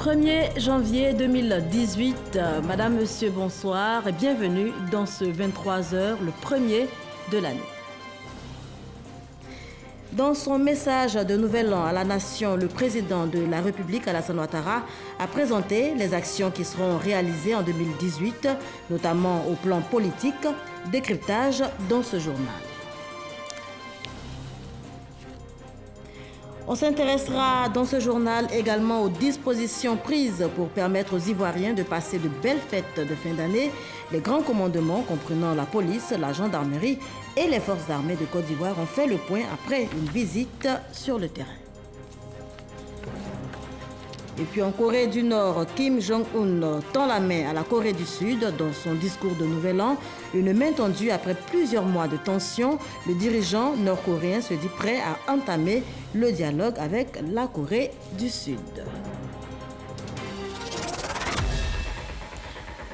1er janvier 2018, Madame, Monsieur, bonsoir et bienvenue dans ce 23h, le premier de l'année. Dans son message de Nouvel An à la Nation, le président de la République, Alassane Ouattara, a présenté les actions qui seront réalisées en 2018, notamment au plan politique, décryptage dans ce journal. On s'intéressera dans ce journal également aux dispositions prises pour permettre aux Ivoiriens de passer de belles fêtes de fin d'année. Les grands commandements, comprenant la police, la gendarmerie et les forces armées de Côte d'Ivoire, ont fait le point après une visite sur le terrain. Et puis en Corée du Nord, Kim Jong-un tend la main à la Corée du Sud dans son discours de Nouvel An. Une main tendue après plusieurs mois de tension. Le dirigeant nord-coréen se dit prêt à entamer le dialogue avec la Corée du Sud.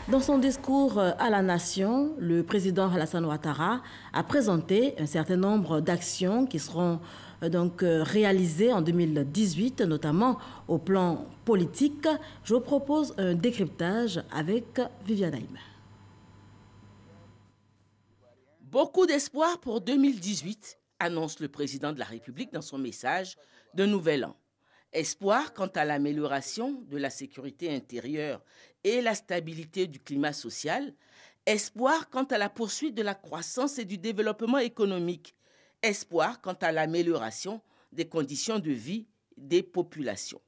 Dans son discours à la nation, le président Alassane Ouattara a présenté un certain nombre d'actions qui seront donc réalisées en 2018, notamment au plan politique. Je vous propose un décryptage avec Viviane Haïm. Beaucoup d'espoir pour 2018, annonce le président de la République dans son message de Nouvel An. Espoir quant à l'amélioration de la sécurité intérieure et la stabilité du climat social. Espoir quant à la poursuite de la croissance et du développement économique. Espoir quant à l'amélioration des conditions de vie des populations.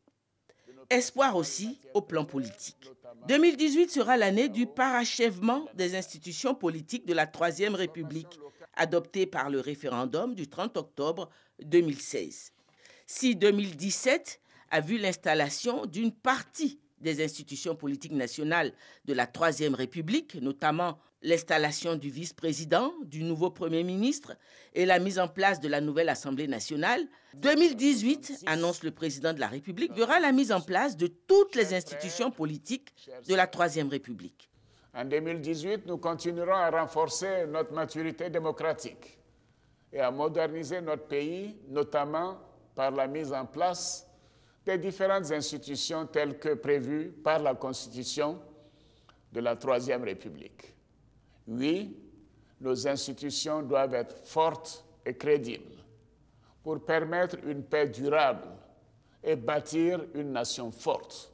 Espoir aussi au plan politique. 2018 sera l'année du parachèvement des institutions politiques de la Troisième République, adoptée par le référendum du 30 octobre 2016. Si 2017 a vu l'installation d'une partie des institutions politiques nationales de la Troisième République, notamment l'installation du vice-président, du nouveau Premier ministre et la mise en place de la nouvelle Assemblée nationale, 2018, annonce le président de la République, verra la mise en place de toutes les institutions politiques de la Troisième République. En 2018, nous continuerons à renforcer notre maturité démocratique et à moderniser notre pays, notamment par la mise en place des différentes institutions telles que prévues par la Constitution de la Troisième République. Oui, nos institutions doivent être fortes et crédibles pour permettre une paix durable et bâtir une nation forte.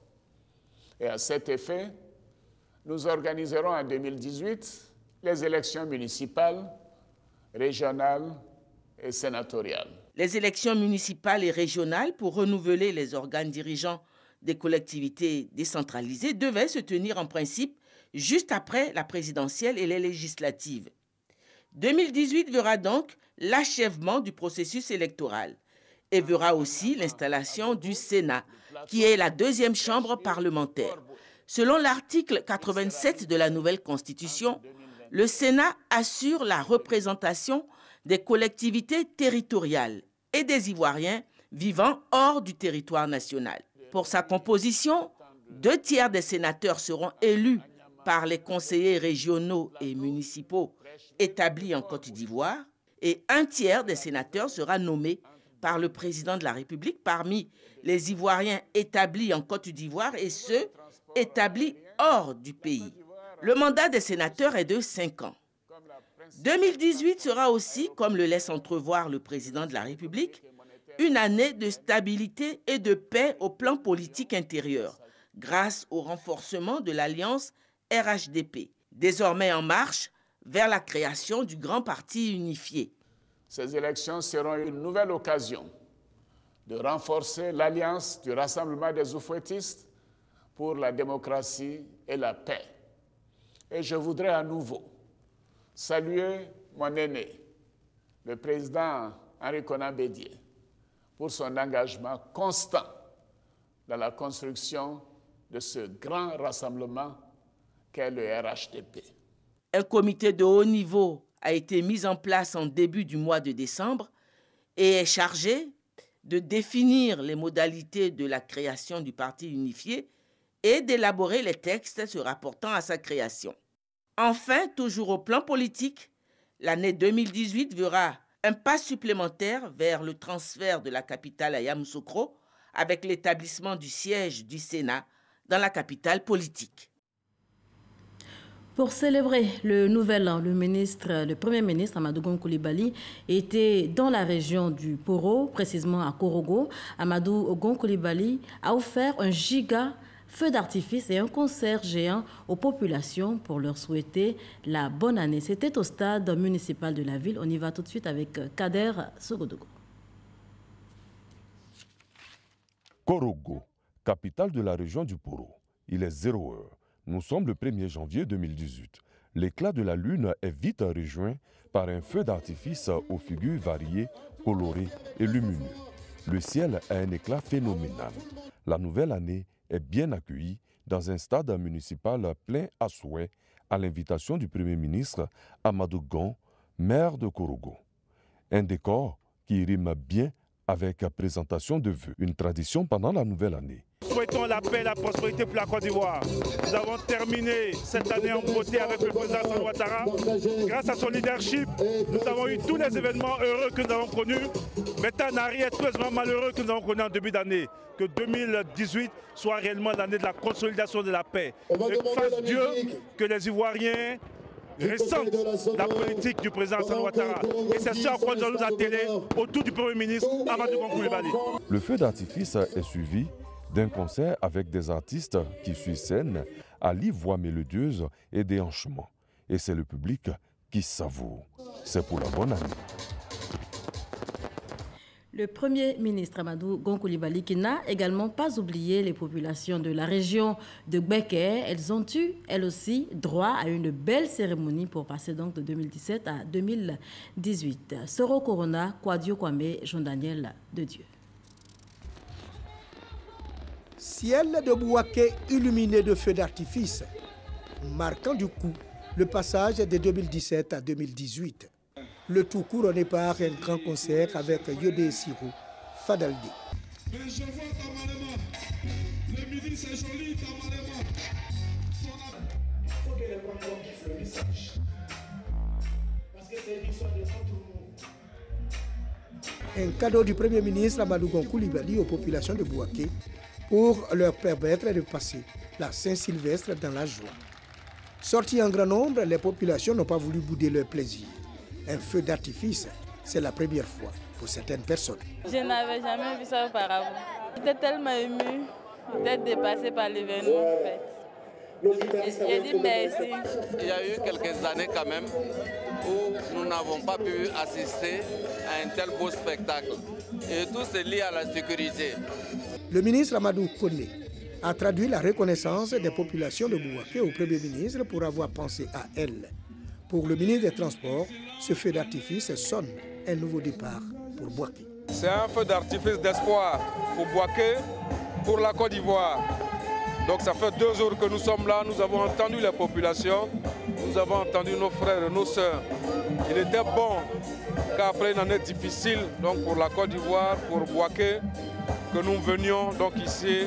Et à cet effet, nous organiserons en 2018 les élections municipales, régionales et sénatoriales. Les élections municipales et régionales pour renouveler les organes dirigeants des collectivités décentralisées devaient se tenir en principe juste après la présidentielle et les législatives. 2018 verra donc l'achèvement du processus électoral et verra aussi l'installation du Sénat, qui est la deuxième chambre parlementaire. Selon l'article 87 de la nouvelle Constitution, le Sénat assure la représentation des collectivités territoriales et des Ivoiriens vivant hors du territoire national. Pour sa composition, 2/3 des sénateurs seront élus par les conseillers régionaux et municipaux établis en Côte d'Ivoire et 1/3 des sénateurs sera nommé par le président de la République parmi les Ivoiriens établis en Côte d'Ivoire et ceux établis hors du pays. Le mandat des sénateurs est de 5 ans. 2018 sera aussi, comme le laisse entrevoir le président de la République, une année de stabilité et de paix au plan politique intérieur, grâce au renforcement de l'alliance RHDP, désormais en marche vers la création du grand parti unifié. Ces élections seront une nouvelle occasion de renforcer l'alliance du Rassemblement des Oufouettistes pour la démocratie et la paix. Et je voudrais à nouveau saluer mon aîné, le président Henri Konan Bédié, pour son engagement constant dans la construction de ce grand rassemblement qu'est le RHDP. Un comité de haut niveau a été mis en place en début du mois de décembre et est chargé de définir les modalités de la création du parti unifié et d'élaborer les textes se rapportant à sa création. Enfin, toujours au plan politique, l'année 2018 verra un pas supplémentaire vers le transfert de la capitale à Yamoussoukro avec l'établissement du siège du Sénat dans la capitale politique. Pour célébrer le nouvel an, le Premier ministre Amadou Gon Coulibaly était dans la région du Poro, précisément à Korogo. Amadou Gon Coulibaly a offert un giga feu d'artifice et un concert géant aux populations pour leur souhaiter la bonne année. C'était au stade municipal de la ville. On y va tout de suite avec Kader Sogodogo. Korogo, capitale de la région du Poro. Il est 0 heure. Nous sommes le 1er janvier 2018. L'éclat de la lune est vite rejoint par un feu d'artifice aux figures variées, colorées et lumineux. Le ciel a un éclat phénoménal. La nouvelle année est bien accueillie dans un stade municipal plein à souhait à l'invitation du Premier ministre Amadou Gon, maire de Korogo. Un décor qui rime bien avec la présentation de vœux, une tradition pendant la nouvelle année. Souhaitons la paix et la prospérité pour la Côte d'Ivoire. Nous avons terminé cette année en beauté avec le président Alassane Ouattara. Grâce à son leadership, nous avons eu tous les événements heureux que nous avons connus. Maintenant, on arrive tous les événements malheureux que nous avons connus en début d'année. Que 2018 soit réellement l'année de la consolidation de la paix. Et fasse Dieu que les Ivoiriens ressentent la politique du président Alassane Ouattara. Et c'est ce à quoi nous allons nous atteler autour du Premier ministre Amadou Gon Coulibaly. Le feu d'artifice est suivi d'un concert avec des artistes qui sur scène allient voix mélodieuse et déhanchement. Et c'est le public qui savoure. C'est pour la bonne année. Le Premier ministre Amadou Gon Coulibaly qui n'a également pas oublié les populations de la région de Gbeke. Elles ont eu, elles aussi, droit à une belle cérémonie pour passer donc de 2017 à 2018. Soro Corona, Kwadio Kwame, Jean-Daniel de Dieu. Ciel de Bouaké illuminé de feux d'artifice, marquant du coup le passage de 2017 à 2018. Le tout couronné par un grand concert avec Yodé Sirou, Fadaldi. Un cadeau du Premier ministre Amadou Gon Coulibaly aux populations de Bouaké pour leur permettre de passer la Saint-Sylvestre dans la joie. Sortis en grand nombre, les populations n'ont pas voulu bouder leur plaisir. Un feu d'artifice, c'est la première fois pour certaines personnes. Je n'avais jamais vu ça auparavant. J'étais tellement émue d'être dépassée par l'événement en fait. J'ai dit merci. Il y a eu quelques années quand même où nous n'avons pas pu assister à un tel beau spectacle. Et tout c'est lié à la sécurité. Le ministre Amadou Koné a traduit la reconnaissance des populations de Bouaké au Premier ministre pour avoir pensé à elles. Pour le ministre des Transports, ce feu d'artifice sonne un nouveau départ pour Bouaké. C'est un feu d'artifice d'espoir pour Bouaké, pour la Côte d'Ivoire. Donc ça fait 2 jours que nous sommes là, nous avons entendu les populations, nous avons entendu nos frères et nos sœurs. Il était bon qu'après une année difficile donc pour la Côte d'Ivoire, pour Bouaké, que nous venions donc ici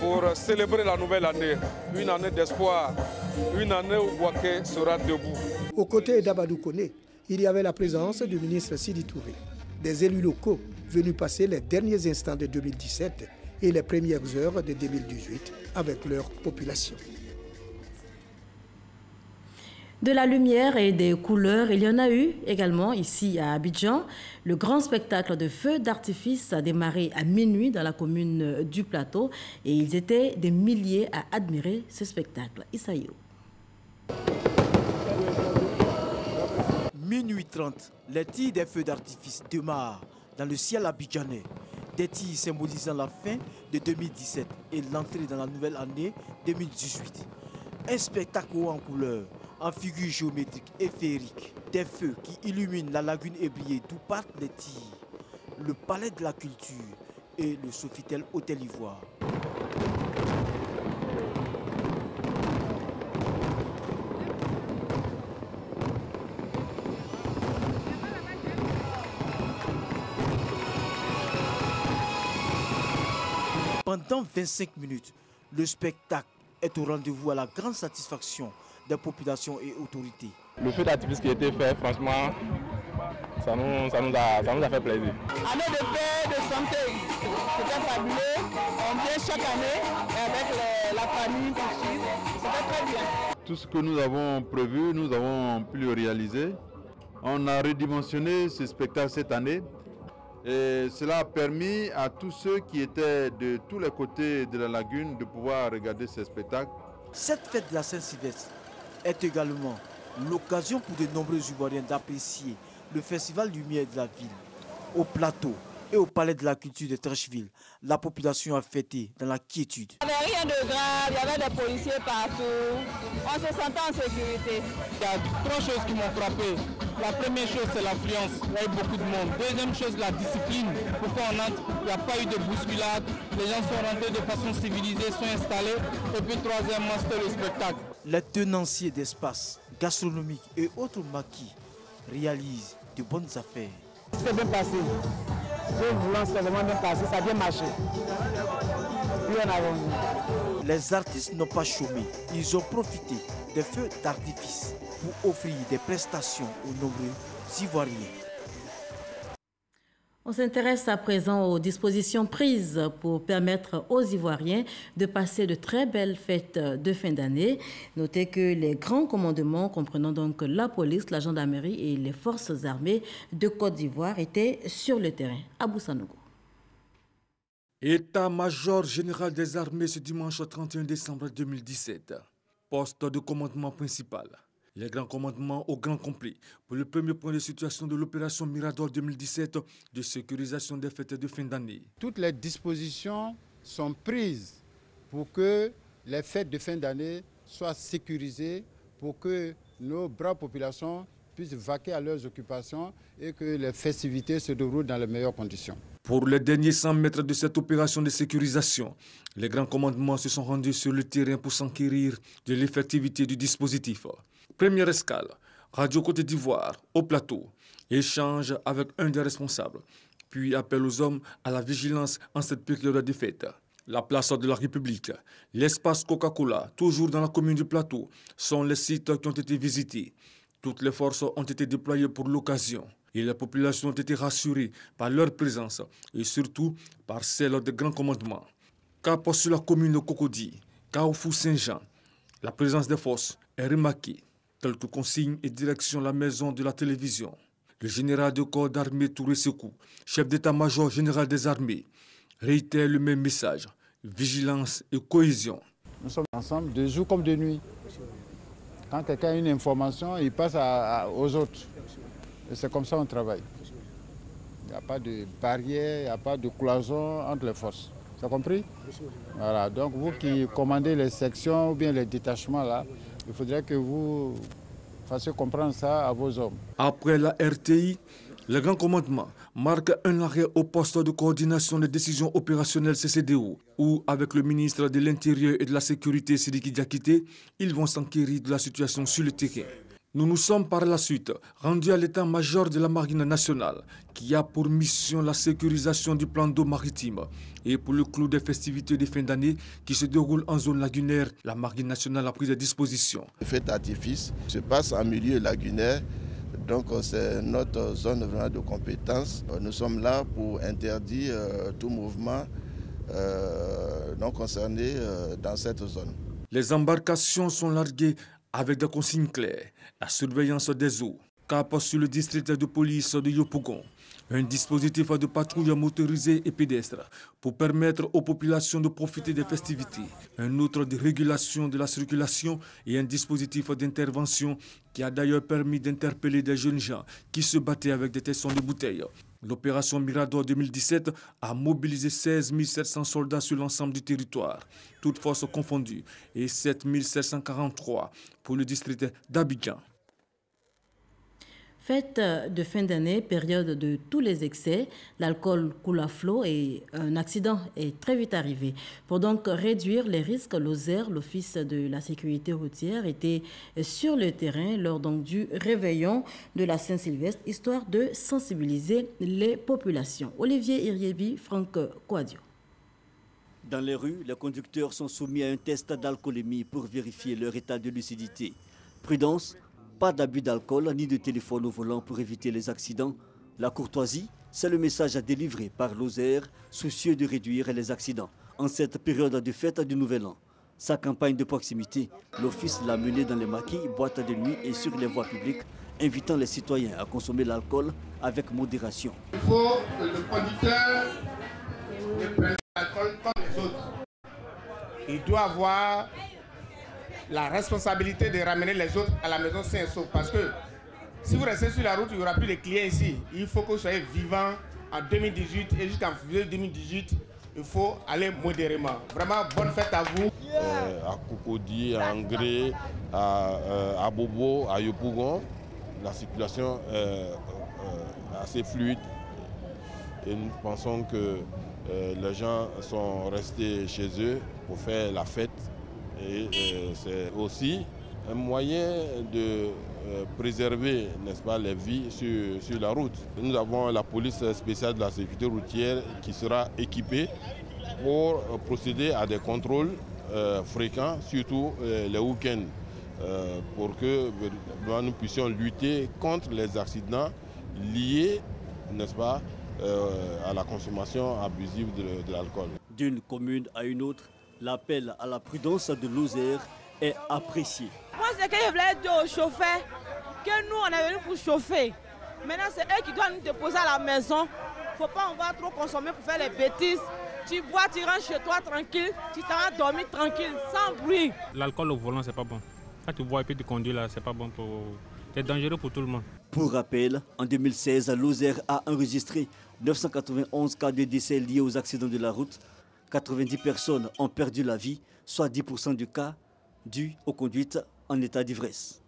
pour célébrer la nouvelle année. Une année d'espoir, une année où Bouaké sera debout. Aux côtés d'Amadou Koné, il y avait la présence du ministre Sidi Touré, des élus locaux venus passer les derniers instants de 2017 et les premières heures de 2018 avec leur population. De la lumière et des couleurs, il y en a eu également ici à Abidjan. Le grand spectacle de feux d'artifice a démarré à minuit dans la commune du Plateau et ils étaient des milliers à admirer ce spectacle. Isaïo. Minuit 30, les tirs des feux d'artifice démarrent dans le ciel abidjanais. Des tirs symbolisant la fin de 2017 et l'entrée dans la nouvelle année 2018. Un spectacle haut en couleurs, en figures géométriques et féeriques. Des feux qui illuminent la lagune ébriée d'où partent les tirs. Le palais de la culture et le Sofitel Hôtel Ivoire. Pendant 25 minutes, le spectacle est au rendez-vous à la grande satisfaction des populations et autorités. Le feu d'artifice qui a été fait, franchement, ça nous a fait plaisir. Année de paix, de santé. C'était fabuleux. On vient chaque année avec la famille pour suivre. C'était très bien. Tout ce que nous avons prévu, nous avons pu le réaliser. On a redimensionné ce spectacle cette année. Et cela a permis à tous ceux qui étaient de tous les côtés de la lagune de pouvoir regarder ce spectacle. Cette fête de la Saint-Sylvestre est également l'occasion pour de nombreux Ivoiriens d'apprécier le festival lumière de la ville. Au plateau et au palais de la culture de Treichville, la population a fêté dans la quiétude. Il n'y avait rien de grave, il y avait des policiers partout. On se sentait en sécurité. Il y a trois choses qui m'ont frappé. La première chose, c'est l'affluence. Il y a eu beaucoup de monde. Deuxième chose, la discipline. Pourquoi on entre? Il n'y a pas eu de bousculade. Les gens sont rentrés de façon civilisée, sont installés. Et puis troisièmement, c'était le spectacle. Les tenanciers d'espace gastronomiques et autres maquis réalisent de bonnes affaires. C'est bien passé. Je vous lance, c'est vraiment bien passé. Ça a bien marché. Puis on a vendu. Les artistes n'ont pas chômé. Ils ont profité des feux d'artifice pour offrir des prestations aux nombreux Ivoiriens. On s'intéresse à présent aux dispositions prises pour permettre aux Ivoiriens de passer de très belles fêtes de fin d'année. Notez que les grands commandements, comprenant donc la police, la gendarmerie et les forces armées de Côte d'Ivoire, étaient sur le terrain. Abou Sanogo. État-major général des armées ce dimanche 31 décembre 2017. Poste de commandement principal. Les grands commandements au grand complet pour le premier point de situation de l'opération Mirador 2017 de sécurisation des fêtes de fin d'année. Toutes les dispositions sont prises pour que les fêtes de fin d'année soient sécurisées, pour que nos braves populations puissent vaquer à leurs occupations et que les festivités se déroulent dans les meilleures conditions. Pour les derniers 100 mètres de cette opération de sécurisation, les grands commandements se sont rendus sur le terrain pour s'enquérir de l'effectivité du dispositif. Première escale, Radio Côte d'Ivoire, au plateau, échange avec un des responsables, puis appel aux hommes à la vigilance en cette période de fête. La place de la République, l'espace Coca-Cola, toujours dans la commune du plateau, sont les sites qui ont été visités. Toutes les forces ont été déployées pour l'occasion et les populations ont été rassurées par leur présence et surtout par celle des grands commandements. Cap sur la commune de Cocody, Carrefour Saint-Jean, la présence des forces est remarquée. Quelques consignes et direction la maison de la télévision. Le général de corps d'armée Touré Sekou, chef d'état-major général des armées, réitère le même message, vigilance et cohésion. Nous sommes ensemble de jour comme de nuit. Quand quelqu'un a une information, il passe aux autres. Et c'est comme ça qu'on travaille. Il n'y a pas de barrière, il n'y a pas de cloison entre les forces. Tu as compris? Voilà, donc vous qui commandez les sections ou bien les détachements là, il faudrait que vous fassiez comprendre ça à vos hommes. Après la RTI, le grand commandement marque un arrêt au poste de coordination des décisions opérationnelles CCDO, où, avec le ministre de l'Intérieur et de la Sécurité Sidiki Diakité, ils vont s'enquérir de la situation sur le terrain. Nous nous sommes par la suite rendus à l'état-major de la Marine nationale, qui a pour mission la sécurisation du plan d'eau maritime. Et pour le clou des festivités de fin d'année qui se déroulent en zone lagunaire, la Marine nationale a pris des dispositions. Le feu d'artifice se passe en milieu lagunaire, donc c'est notre zone vraiment de compétence. Nous sommes là pour interdire tout mouvement non concerné dans cette zone. Les embarcations sont larguées avec des consignes claires, la surveillance des eaux, cap sur le district de police de Yopougon, un dispositif de patrouille motorisée et pédestre pour permettre aux populations de profiter des festivités, un autre de régulation de la circulation et un dispositif d'intervention qui a d'ailleurs permis d'interpeller des jeunes gens qui se battaient avec des tessons de bouteilles. L'opération Mirador 2017 a mobilisé 16 700 soldats sur l'ensemble du territoire, toutes forces confondues, et 7 743 pour le district d'Abidjan. Fête de fin d'année, période de tous les excès, l'alcool coule à flot et un accident est très vite arrivé. Pour donc réduire les risques, l'OSER, l'Office de la sécurité routière, était sur le terrain lors donc du réveillon de la Saint-Sylvestre, histoire de sensibiliser les populations. Olivier Iriebi, Franck Kouadio. Dans les rues, les conducteurs sont soumis à un test d'alcoolémie pour vérifier leur état de lucidité. Prudence, pas d'abus d'alcool ni de téléphone au volant pour éviter les accidents. La courtoisie, C'est le message délivré par Lozère, soucieux de réduire les accidents en cette période de fête du Nouvel An. Sa campagne de proximité, l'Office l'a menée dans les maquis, boîtes de nuit et sur les voies publiques, invitant les citoyens à consommer l'alcool avec modération. Il faut que le conducteur ne prenne l'alcool comme les autres. Il doit avoir la responsabilité de ramener les autres à la maison sains et saufs. Parce que si vous restez sur la route, il n'y aura plus de clients ici. Il faut que vous soyez vivant en 2018 et jusqu'en février 2018. Il faut aller modérément. Vraiment, bonne fête à vous. À Cocody, à Angré, à Bobo, à Yopougon, la circulation est assez fluide. Et nous pensons que les gens sont restés chez eux pour faire la fête. Et c'est aussi un moyen de préserver, n'est-ce pas, les vies sur la route. Nous avons la police spéciale de la sécurité routière qui sera équipée pour procéder à des contrôles fréquents, surtout les week-ends, pour que nous puissions lutter contre les accidents liés, n'est-ce pas, à la consommation abusive de l'alcool. D'une commune à une autre, l'appel à la prudence de Lozère est apprécié. Moi, c'est que je voulais dire aux chauffeurs que nous, on est venus pour chauffer. Maintenant, c'est eux qui doivent nous déposer à la maison. Il ne faut pas on va trop consommer pour faire les bêtises. Tu bois, tu rentres chez toi tranquille, tu t'en vas dormir tranquille, sans bruit. L'alcool au volant, c'est pas bon. Quand tu bois et puis tu conduis là, c'est pas bon pour... C'est dangereux pour tout le monde. Pour rappel, en 2016, Lozère a enregistré 991 cas de décès liés aux accidents de la route. 90 personnes ont perdu la vie, soit 10% du cas dus aux conduites en état d'ivresse.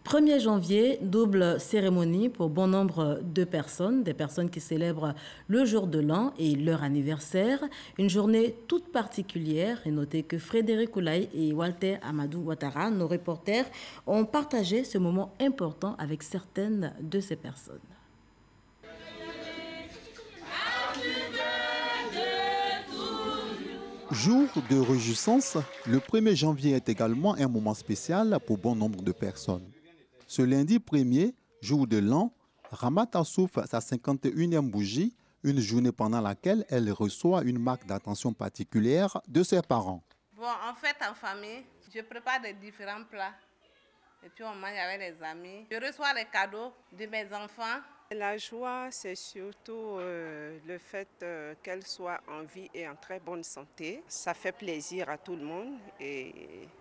1er janvier, double cérémonie pour bon nombre de personnes, des personnes qui célèbrent le jour de l'an et leur anniversaire. Une journée toute particulière. Et notez que Frédéric Oulaye et Walter Amadou Ouattara, nos reporters, ont partagé ce moment important avec certaines de ces personnes. Jour de réjouissance, le 1er janvier est également un moment spécial pour bon nombre de personnes. Ce lundi 1er, jour de l'an, Ramata souffle sa 51e bougie, une journée pendant laquelle elle reçoit une marque d'attention particulière de ses parents. Bon, en fait, en famille, je prépare des différents plats. Et puis on mange avec les amis. Je reçois les cadeaux de mes enfants. La joie, c'est surtout le fait qu'elle soit en vie et en très bonne santé. Ça fait plaisir à tout le monde et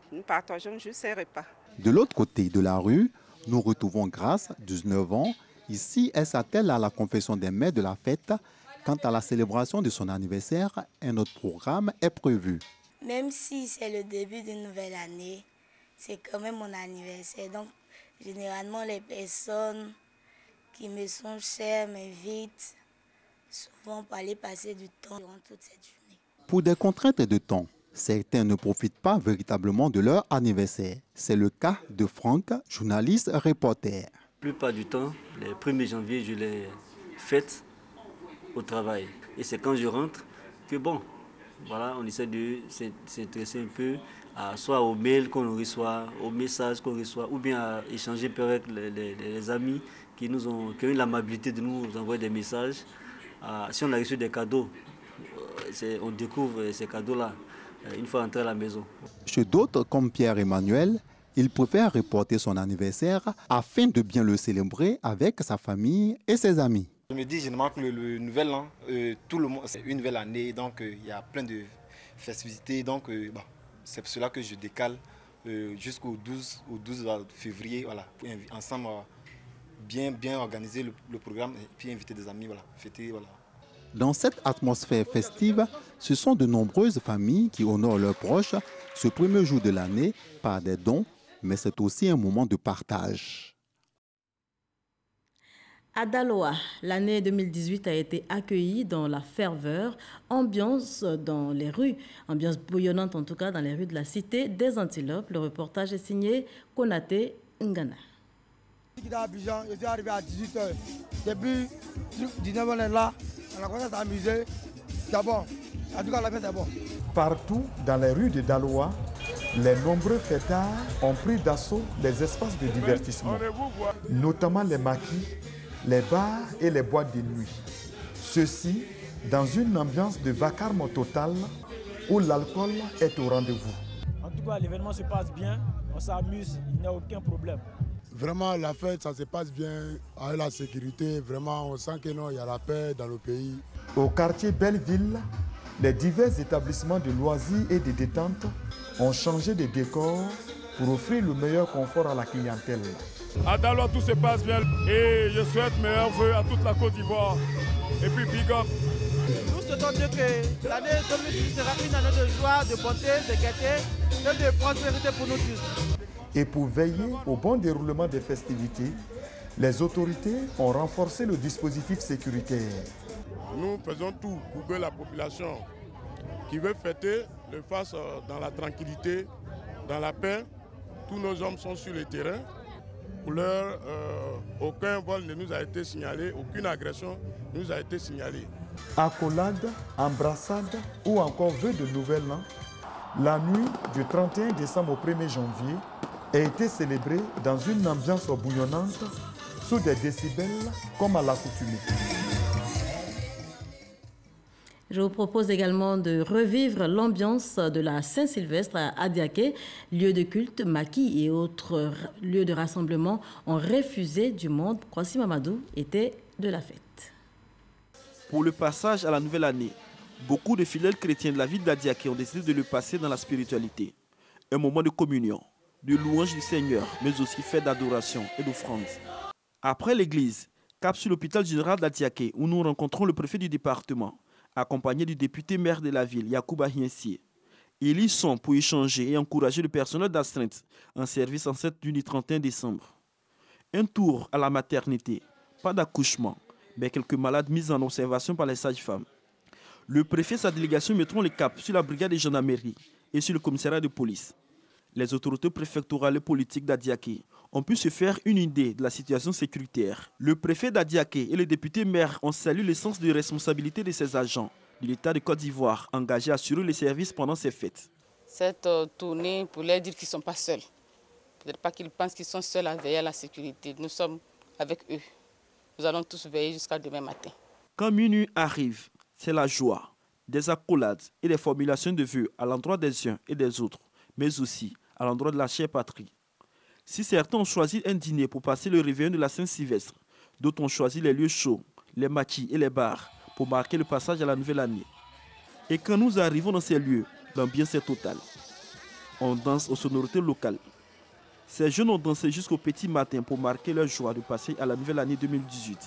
nous partageons juste ces repas. De l'autre côté de la rue, nous retrouvons Grâce, 19 ans. Ici, elle s'attelle à la confession des mères de la fête. Quant à la célébration de son anniversaire, un autre programme est prévu. Même si c'est le début d'une nouvelle année, c'est quand même mon anniversaire. Donc, généralement, les personnes qui me sont chères m'invitent souvent pour aller passer du temps durant toute cette journée. Pour des contraintes de temps, certains ne profitent pas véritablement de leur anniversaire. C'est le cas de Franck, journaliste reporter. La plupart du temps, le 1er janvier, je les fête au travail. Et c'est quand je rentre que bon, voilà, on essaie de s'intéresser un peu soit aux mails qu'on reçoit, aux messages qu'on reçoit, ou bien à échanger avec les amis qui ont eu l'amabilité de nous envoyer des messages. Si on a reçu des cadeaux, on découvre ces cadeaux-là une fois entré à la maison. Chez d'autres, comme Pierre-Emmanuel, il préfère reporter son anniversaire afin de bien le célébrer avec sa famille et ses amis. Je me dis généralement que le nouvel an, tout le monde, c'est une nouvelle année, donc il y a plein de festivités. Donc bon, c'est pour cela que je décale jusqu'au 12 février, voilà, pour ensemble bien organiser le programme et puis inviter des amis, voilà, fêter, voilà. Dans cette atmosphère festive, ce sont de nombreuses familles qui honorent leurs proches ce premier jour de l'année par des dons, mais c'est aussi un moment de partage. À Daloa, l'année 2018 a été accueillie dans la ferveur, ambiance dans les rues, ambiance bouillonnante en tout cas dans les rues de la cité des Antilopes. Le reportage est signé Konaté Ngana. Je suis arrivé à 18h. Depuis 19h, on est là. On a commencé à s'amuser. C'est bon. En tout cas, la fête est bonne. Partout dans les rues de Daloa, les nombreux fêtards ont pris d'assaut les espaces de divertissement, notamment les maquis, les bars et les boîtes de nuit. Ceci dans une ambiance de vacarme total où l'alcool est au rendez-vous. En tout cas, l'événement se passe bien, on s'amuse, il n'y a aucun problème. Vraiment, la fête, ça se passe bien avec la sécurité. Vraiment, on sent que non, il y a la paix dans le pays. Au quartier Belleville, les divers établissements de loisirs et de détente ont changé de décor pour offrir le meilleur confort à la clientèle. À Daloa, tout se passe bien et je souhaite meilleurs vœux à toute la Côte d'Ivoire. Et puis, big up. Nous souhaitons Dieu que l'année 2018 sera une année de joie, de bonté, de gaieté et de prospérité pour nous tous. Et pour veiller au bon déroulement des festivités, les autorités ont renforcé le dispositif sécuritaire. Nous faisons tout pour que la population qui veut fêter le fasse dans la tranquillité, dans la paix. Tous nos hommes sont sur le terrain. Pour l'heure, aucun vol ne nous a été signalé, aucune agression ne nous a été signalée. Accolade, embrassade ou encore vœux de nouvel an, la nuit du 31 décembre au 1er janvier a été célébrée dans une ambiance bouillonnante sous des décibels comme à l'accoutumée. Je vous propose également de revivre l'ambiance de la Saint-Sylvestre à Adiaké. Lieux de culte, maquis et autres lieux de rassemblement ont refusé du monde. Kwasi Mamadou était de la fête. Pour le passage à la nouvelle année, beaucoup de fidèles chrétiens de la ville d'Adiaké ont décidé de le passer dans la spiritualité. Un moment de communion, de louange du Seigneur, mais aussi fête d'adoration et d'offrande. Après l'église, cap sur l'hôpital général d'Adiaké, où nous rencontrons le préfet du département, accompagné du député maire de la ville, Yacouba Hiensié. Ils y sont pour échanger et encourager le personnel d'astreinte en service en cette du 31 décembre. Un tour à la maternité, pas d'accouchement, mais quelques malades mis en observation par les sages-femmes. Le préfet et sa délégation mettront le cap sur la brigade de gendarmerie et sur le commissariat de police. Les autorités préfectorales et politiques d'Adiaké ont pu se faire une idée de la situation sécuritaire. Le préfet d'Adiaké et le député maire ont salué le sens de responsabilité de ces agents de l'État de Côte d'Ivoire engagés à assurer les services pendant ces fêtes. Cette tournée pour leur dire qu'ils ne sont pas seuls. Peut-être pas qu'ils pensent qu'ils sont seuls à veiller à la sécurité. Nous sommes avec eux. Nous allons tous veiller jusqu'à demain matin. Quand minuit arrive, c'est la joie, des accolades et des formulations de vœux à l'endroit des uns et des autres, mais aussi à l'endroit de la chère patrie. Si certains ont choisi un dîner pour passer le réveillon de la Saint-Sylvestre, d'autres ont choisi les lieux chauds, les maquis et les bars pour marquer le passage à la nouvelle année. Et quand nous arrivons dans ces lieux, l'ambiance est totale. On danse aux sonorités locales. Ces jeunes ont dansé jusqu'au petit matin pour marquer leur joie de passer à la nouvelle année 2018.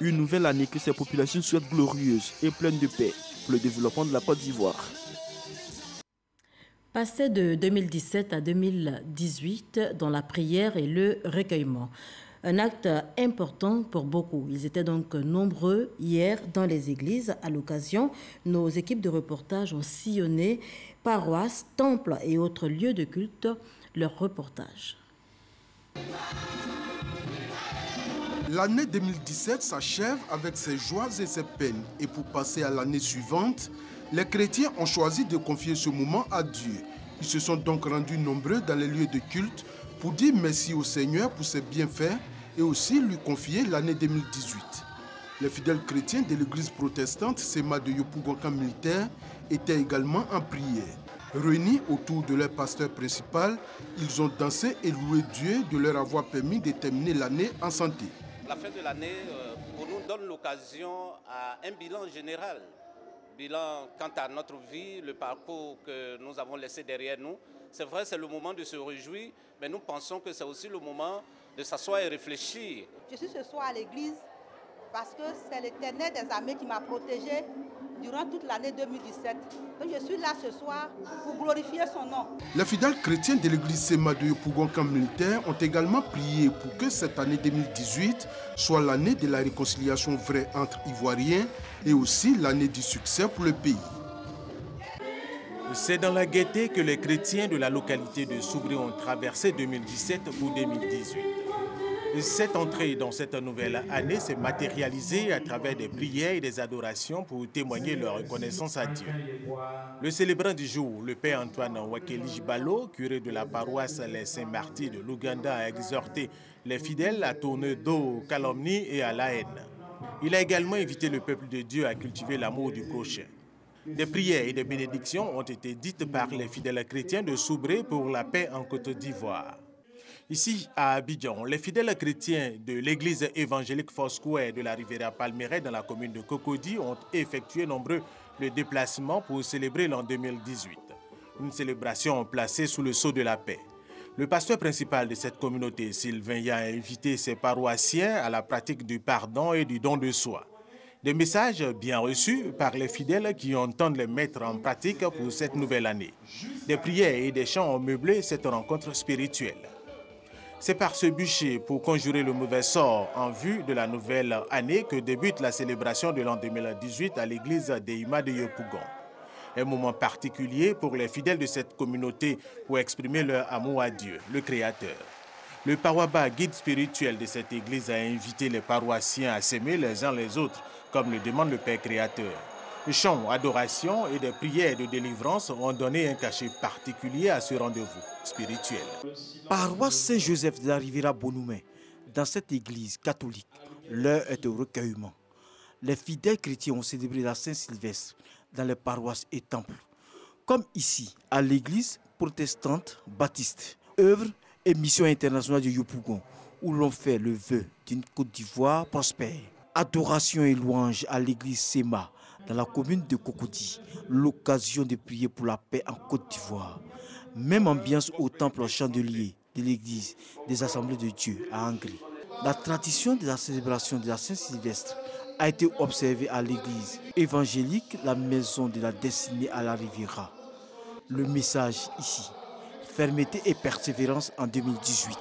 Une nouvelle année que ces populations souhaitent glorieuse et pleine de paix pour le développement de la Côte d'Ivoire. Passé de 2017 à 2018 dans la prière et le recueillement. Un acte important pour beaucoup. Ils étaient donc nombreux hier dans les églises. À l'occasion, nos équipes de reportage ont sillonné paroisses, temples et autres lieux de culte. Leur reportage. L'année 2017 s'achève avec ses joies et ses peines. Et pour passer à l'année suivante, les chrétiens ont choisi de confier ce moment à Dieu. Ils se sont donc rendus nombreux dans les lieux de culte pour dire merci au Seigneur pour ses bienfaits et aussi lui confier l'année 2018. Les fidèles chrétiens de l'église protestante Sema de Yopougon militaire étaient également en prière. Réunis autour de leur pasteur principal, ils ont dansé et loué Dieu de leur avoir permis de terminer l'année en santé. La fin de l'année pour nous donne l'occasion à un bilan général. Bilan quant à notre vie, le parcours que nous avons laissé derrière nous. C'est vrai, c'est le moment de se réjouir, mais nous pensons que c'est aussi le moment de s'asseoir et réfléchir. Je suis ce soir à l'église parce que c'est l'Éternel des armées qui m'a protégé durant toute l'année 2017. Donc je suis là ce soir pour glorifier son nom. Les fidèles chrétiens de l'église Sema de Yopougon militaire ont également prié pour que cette année 2018 soit l'année de la réconciliation vraie entre Ivoiriens et aussi l'année du succès pour le pays. C'est dans la gaieté que les chrétiens de la localité de Soubré ont traversé 2017 pour 2018. Cette entrée dans cette nouvelle année s'est matérialisée à travers des prières et des adorations pour témoigner leur reconnaissance à Dieu. Le célébrant du jour, le père Antoine Wakeli Balo, curé de la paroisse Les Saints-Martyrs de l'Ouganda, a exhorté les fidèles à tourner dos aux calomnies et à la haine. Il a également invité le peuple de Dieu à cultiver l'amour du prochain. Des prières et des bénédictions ont été dites par les fidèles chrétiens de Soubré pour la paix en Côte d'Ivoire. Ici, à Abidjan, les fidèles chrétiens de l'église évangélique Foursquare de la Riviera Palmeraie dans la commune de Cocody ont effectué nombreux le déplacement pour célébrer l'an 2018. Une célébration placée sous le sceau de la paix. Le pasteur principal de cette communauté, Sylvain Ya, a invité ses paroissiens à la pratique du pardon et du don de soi. Des messages bien reçus par les fidèles qui entendent les mettre en pratique pour cette nouvelle année. Des prières et des chants ont meublé cette rencontre spirituelle. C'est par ce bûcher pour conjurer le mauvais sort en vue de la nouvelle année que débute la célébration de l'an 2018 à l'église d'Eima de Yopougon. Un moment particulier pour les fidèles de cette communauté pour exprimer leur amour à Dieu, le Créateur. Le Pawaba, guide spirituel de cette église, a invité les paroissiens à s'aimer les uns les autres, comme le demande le Père Créateur. Les chants, adorations et des prières de délivrance ont donné un cachet particulier à ce rendez-vous spirituel. Paroisse Saint-Joseph de la Riviera Bonhoumé, dans cette église catholique, l'heure est au recueillement. Les fidèles chrétiens ont célébré la Saint-Sylvestre dans les paroisses et temples, comme ici, à l'église protestante baptiste, œuvre et mission internationale de Yopougon, où l'on fait le vœu d'une Côte d'Ivoire prospère. Adoration et louange à l'église Sema, dans la commune de Cocody, l'occasion de prier pour la paix en Côte d'Ivoire. Même ambiance au temple chandelier de l'église des Assemblées de Dieu à Angry. La tradition de la célébration de la Saint-Sylvestre a été observée à l'église évangélique, la maison de la destinée à la Riviera. Le message ici, fermeté et persévérance en 2018.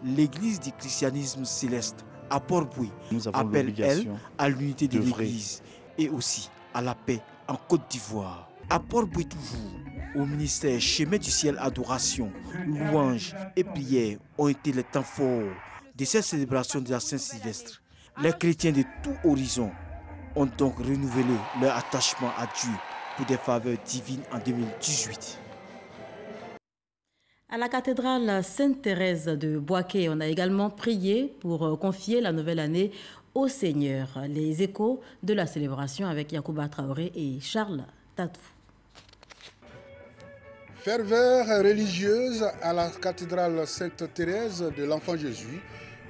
L'église du christianisme céleste à Port-Boué appelle, elle, à l'unité de l'église et aussi à la paix en Côte d'Ivoire. À Port-Boué toujours, au ministère Chemin du Ciel Adoration, louanges et prières ont été les temps forts de cette célébration de la Saint-Sylvestre. Les chrétiens de tout horizon ont donc renouvelé leur attachement à Dieu pour des faveurs divines en 2018. À la cathédrale Sainte-Thérèse de Boaké, on a également prié pour confier la nouvelle année au Seigneur. Les échos de la célébration avec Yacouba Traoré et Charles Tatou. Ferveur religieuse à la cathédrale Sainte-Thérèse de l'Enfant Jésus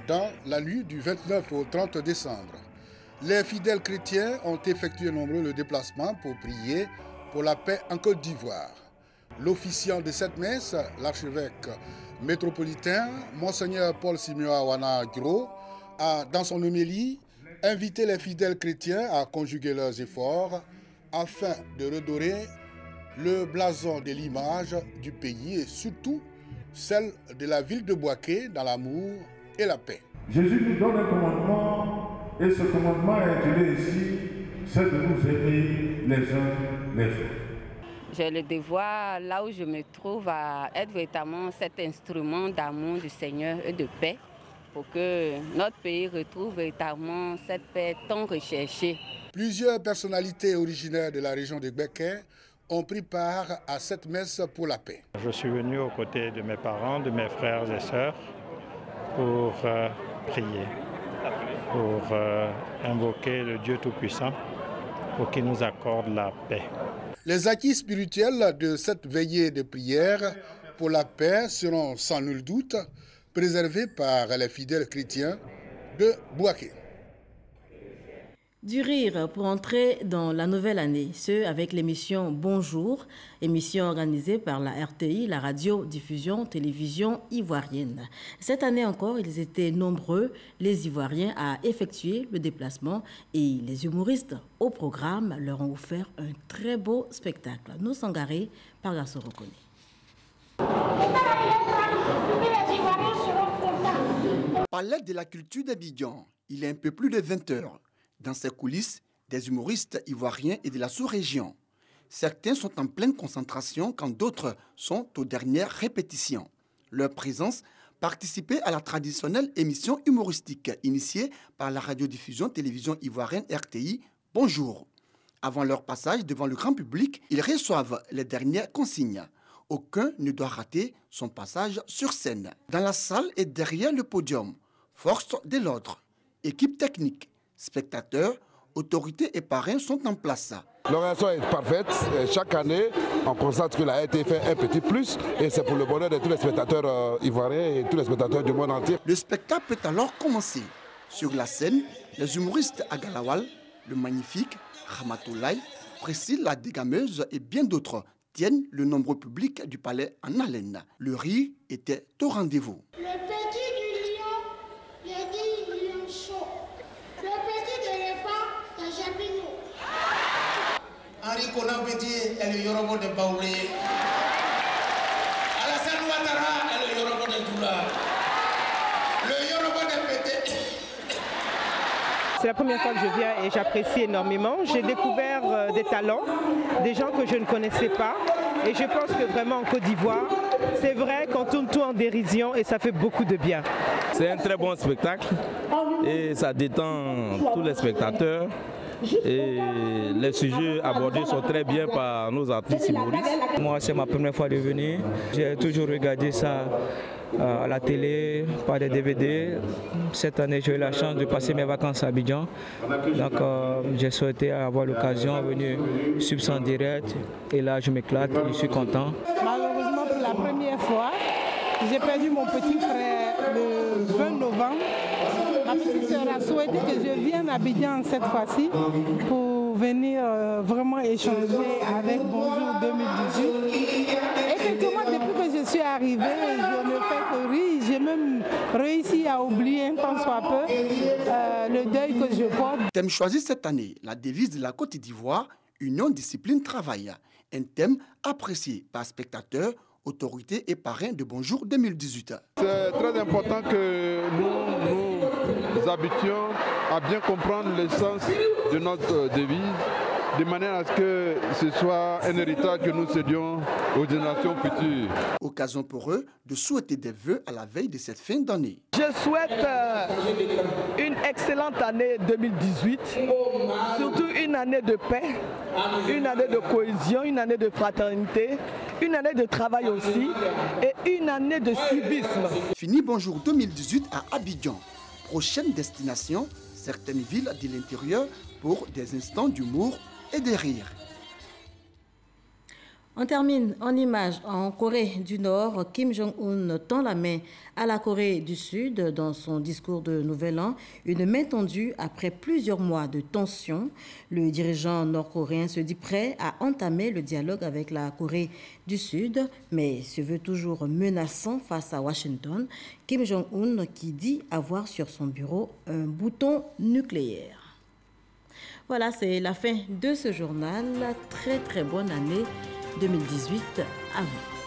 dans la nuit du 29 au 30 décembre. Les fidèles chrétiens ont effectué nombreux le déplacement pour prier pour la paix en Côte d'Ivoire. L'officiant de cette messe, l'archevêque métropolitain, Monseigneur Paul Simeon Awana Giro, a, dans son homélie, invité les fidèles chrétiens à conjuguer leurs efforts afin de redorer le blason de l'image du pays et surtout celle de la ville de Boaké dans l'amour et la paix. Jésus nous donne un commandement et ce commandement est intitulé ici, c'est de nous aimer les uns les autres. J'ai le devoir, là où je me trouve, à être véritablement cet instrument d'amour du Seigneur et de paix pour que notre pays retrouve véritablement cette paix tant recherchée. Plusieurs personnalités originaires de la région de Béquet ont pris part à cette messe pour la paix. Je suis venu aux côtés de mes parents, de mes frères et sœurs pour prier, pour invoquer le Dieu Tout-Puissant pour qu'il nous accorde la paix. Les acquis spirituels de cette veillée de prière pour la paix seront sans nul doute préservés par les fidèles chrétiens de Boaké. Du rire pour entrer dans la nouvelle année, ce avec l'émission Bonjour, émission organisée par la RTI, la radio-diffusion télévision ivoirienne. Cette année encore, ils étaient nombreux, les Ivoiriens, à effectuer le déplacement et les humoristes au programme leur ont offert un très beau spectacle. Nous Sangaré par Garçon Reconnu. Palais de la culture d'Abidjan, il est un peu plus de 20 heures. Dans ces coulisses, des humoristes ivoiriens et de la sous-région. Certains sont en pleine concentration quand d'autres sont aux dernières répétitions. Leur présence participer à la traditionnelle émission humoristique initiée par la radiodiffusion télévision ivoirienne RTI, Bonjour. Avant leur passage devant le grand public, ils reçoivent les dernières consignes. Aucun ne doit rater son passage sur scène. Dans la salle et derrière le podium, force de l'ordre, équipe technique, spectateurs, autorités et parrains sont en place. L'organisation est parfaite. Chaque année, on constate qu'il a été fait un petit plus et c'est pour le bonheur de tous les spectateurs ivoiriens et tous les spectateurs du monde entier. Le spectacle peut alors commencer. Sur la scène, les humoristes Agalawal, le magnifique, Ramatoulaye, Priscille la dégameuse et bien d'autres tiennent le nombreux public du palais en haleine. Le rire était au rendez-vous. Le petit du lion, il dit lion chaud. Le petit de l'éléphant, c'est Jabino. Henri Konan Petit est le Yorobo de Baoulé. Alassane Ouattara est le Yorobo de Doula. Le Yorobo de Pété. C'est la première fois que je viens et j'apprécie énormément. J'ai découvert des talents, des gens que je ne connaissais pas. Et je pense que vraiment en Côte d'Ivoire, c'est vrai qu'on tourne tout en dérision et ça fait beaucoup de bien. C'est un très bon spectacle et ça détend tous les spectateurs. Et les sujets abordés sont très bien par nos artistes humoristes. Moi, c'est ma première fois de venir. J'ai toujours regardé ça à la télé, par des DVD. Cette année, j'ai eu la chance de passer mes vacances à Abidjan. Donc, j'ai souhaité avoir l'occasion de venir suivre ça en direct. Et là, je m'éclate, je suis content. Malheureusement, pour la première fois, j'ai perdu mon petit frère le 20 novembre. Ma petite sœur a souhaité que je vienne à Abidjan cette fois-ci pour venir vraiment échanger avec Bonjour 2018. Effectivement, depuis que je suis arrivée, je ne fais que rire. J'ai même réussi à oublier un tant soit peu le deuil que je porte. Thème choisi cette année, la devise de la Côte d'Ivoire, Union, Discipline, Travail. Un thème apprécié par spectateurs, autorités et parrains de Bonjour 2018. C'est très important que nous habituions à bien comprendre le sens de notre devise, de manière à ce que ce soit un héritage que nous cédions aux générations futures. Occasion pour eux de souhaiter des vœux à la veille de cette fin d'année. Je souhaite une excellente année 2018, surtout une année de paix, une année de cohésion, une année de fraternité, une année de travail aussi et une année de civisme. Fini Bonjour 2018 à Abidjan. Prochaine destination, certaines villes de l'intérieur pour des instants d'humour et de rire. On termine en images en Corée du Nord. Kim Jong-un tend la main à la Corée du Sud dans son discours de Nouvel An. Une main tendue après plusieurs mois de tension. Le dirigeant nord-coréen se dit prêt à entamer le dialogue avec la Corée du Sud, mais se veut toujours menaçant face à Washington. Kim Jong-un qui dit avoir sur son bureau un bouton nucléaire. Voilà, c'est la fin de ce journal. Très très bonne année 2018 à vous.